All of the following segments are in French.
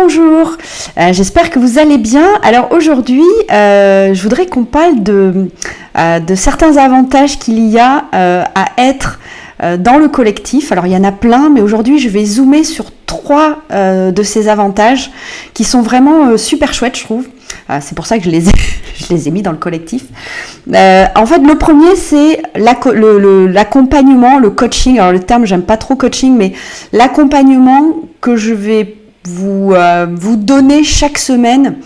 bonjour, j'espère que vous allez bien. Alors aujourd'hui, je voudrais qu'on parle de certains avantages qu'il y a à être dans le collectif. Alors il y en a plein, mais aujourd'hui je vais zoomer sur 3 de ces avantages qui sont vraiment super chouettes, je trouve. C'est pour ça que je les ai mis dans le collectif. En fait, le premier, c'est l'accompagnement, le coaching. Alors le terme, j'aime pas trop coaching, mais l'accompagnement que je vais vous donner chaque semaine.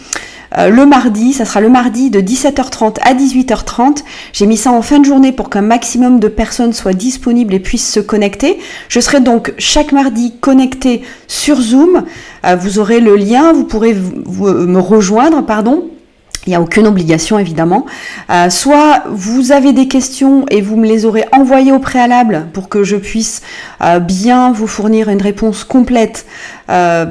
Le mardi, ça sera le mardi de 17h30 à 18h30. J'ai mis ça en fin de journée pour qu'un maximum de personnes soient disponibles et puissent se connecter. Je serai donc chaque mardi connectée sur Zoom. Vous aurez le lien, vous pourrez me rejoindre, pardon. Il n'y a aucune obligation, évidemment. Soit vous avez des questions et vous me les aurez envoyées au préalable pour que je puisse bien vous fournir une réponse complète à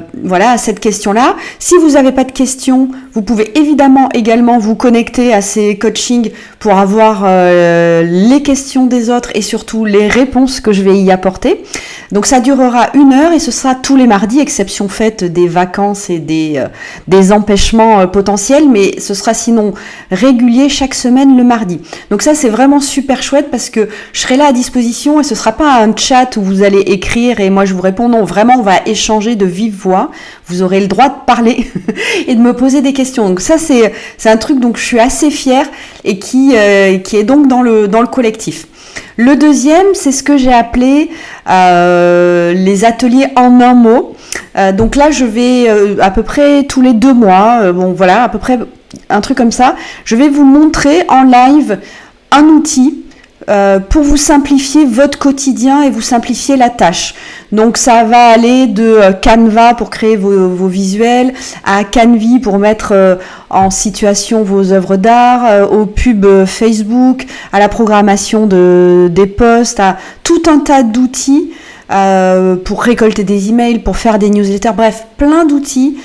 cette question-là. Si vous n'avez pas de questions, vous pouvez évidemment également vous connecter à ces coachings pour avoir les questions des autres et surtout les réponses que je vais y apporter. Donc ça durera 1 heure et ce sera tous les mardis, exception faite des vacances et des empêchements potentiels, mais ce sera sinon régulier chaque semaine le mardi. Donc ça c'est vraiment super chouette parce que je serai là à disposition et ce sera pas un chat où vous allez écrire et moi je vous réponds. Non, vraiment on va échanger de vive voix. Vous aurez le droit de parler et de me poser des questions. Donc ça c'est un truc dont je suis assez fière et qui est donc dans le collectif. Le deuxième, c'est ce que j'ai appelé les ateliers en un mot. Donc là, je vais à peu près tous les 2 mois, à peu près un truc comme ça, je vais vous montrer en live un outil pour vous simplifier votre quotidien et vous simplifier la tâche. Donc ça va aller de Canva pour créer vos visuels, à Canvy pour mettre en situation vos œuvres d'art, aux pubs Facebook, à la programmation des posts, à tout un tas d'outils pour récolter des emails, pour faire des newsletters, bref, plein d'outils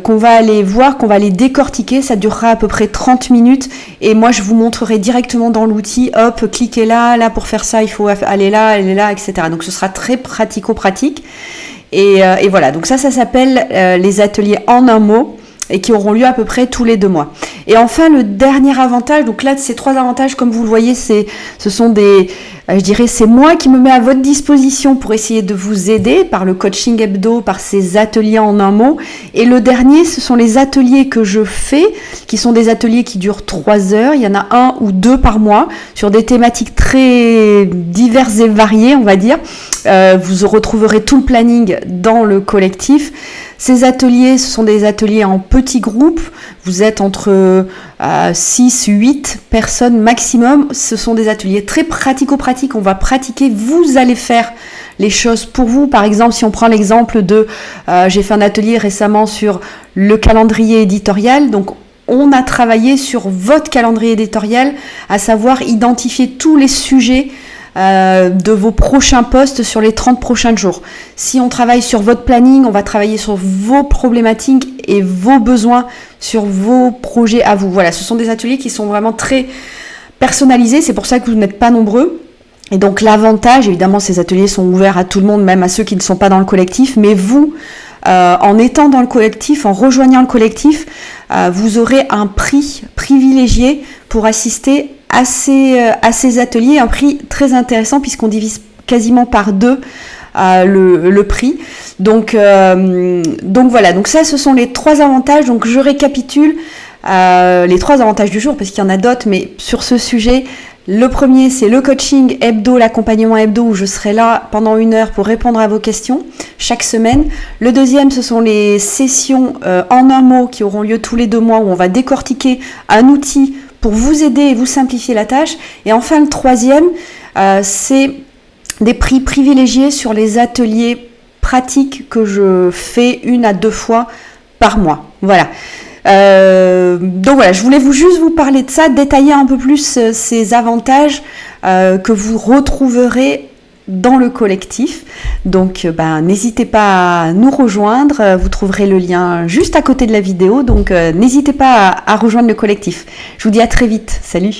qu'on va aller voir, qu'on va aller décortiquer. Ça durera à peu près 30 minutes et moi je vous montrerai directement dans l'outil, hop, cliquez là pour faire ça, il faut aller là, etc. Donc ce sera très pratico-pratique et voilà, donc ça s'appelle les ateliers en un mot et qui auront lieu à peu près tous les 2 mois. Et enfin, le dernier avantage, donc là, ces 3 avantages, comme vous le voyez, ce sont c'est moi qui me mets à votre disposition pour essayer de vous aider par le coaching hebdo, par ces ateliers en un mot. Et le dernier, ce sont les ateliers que je fais, qui sont des ateliers qui durent 3 heures. Il y en a 1 ou 2 par mois sur des thématiques très diverses et variées, on va dire. Vous retrouverez tout le planning dans le collectif. Ces ateliers, ce sont des ateliers en petits groupes. Vous êtes entre 6-8 personnes maximum. Ce sont des ateliers très pratico-pratiques. On va pratiquer, vous allez faire les choses pour vous. Par exemple, si on prend l'exemple j'ai fait un atelier récemment sur le calendrier éditorial. Donc, on a travaillé sur votre calendrier éditorial, à savoir identifier tous les sujets de vos prochains posts sur les 30 prochains jours. Si on travaille sur votre planning, on va travailler sur vos problématiques et vos besoins, sur vos projets à vous. Voilà, ce sont des ateliers qui sont vraiment très personnalisés, c'est pour ça que vous n'êtes pas nombreux. Et donc l'avantage, évidemment, ces ateliers sont ouverts à tout le monde, même à ceux qui ne sont pas dans le collectif, mais vous, en étant dans le collectif, en rejoignant le collectif, vous aurez un prix privilégié pour assister à ces ateliers, un prix très intéressant puisqu'on divise quasiment par 2 le prix. Donc voilà, donc ça ce sont les 3 avantages. Donc je récapitule les 3 avantages du jour parce qu'il y en a d'autres, mais sur ce sujet, le premier c'est le coaching hebdo, l'accompagnement hebdo où je serai là pendant 1 heure pour répondre à vos questions chaque semaine. Le deuxième, ce sont les sessions en un mot qui auront lieu tous les 2 mois où on va décortiquer un outil pour vous aider et vous simplifier la tâche. Et enfin, le troisième, c'est des prix privilégiés sur les ateliers pratiques que je fais 1 à 2 fois par mois. Voilà. Donc voilà, je voulais juste vous parler de ça, détailler un peu plus ces avantages que vous retrouverez dans le collectif. Donc n'hésitez pas à nous rejoindre, vous trouverez le lien juste à côté de la vidéo, donc n'hésitez pas à rejoindre le collectif. Je vous dis à très vite, salut.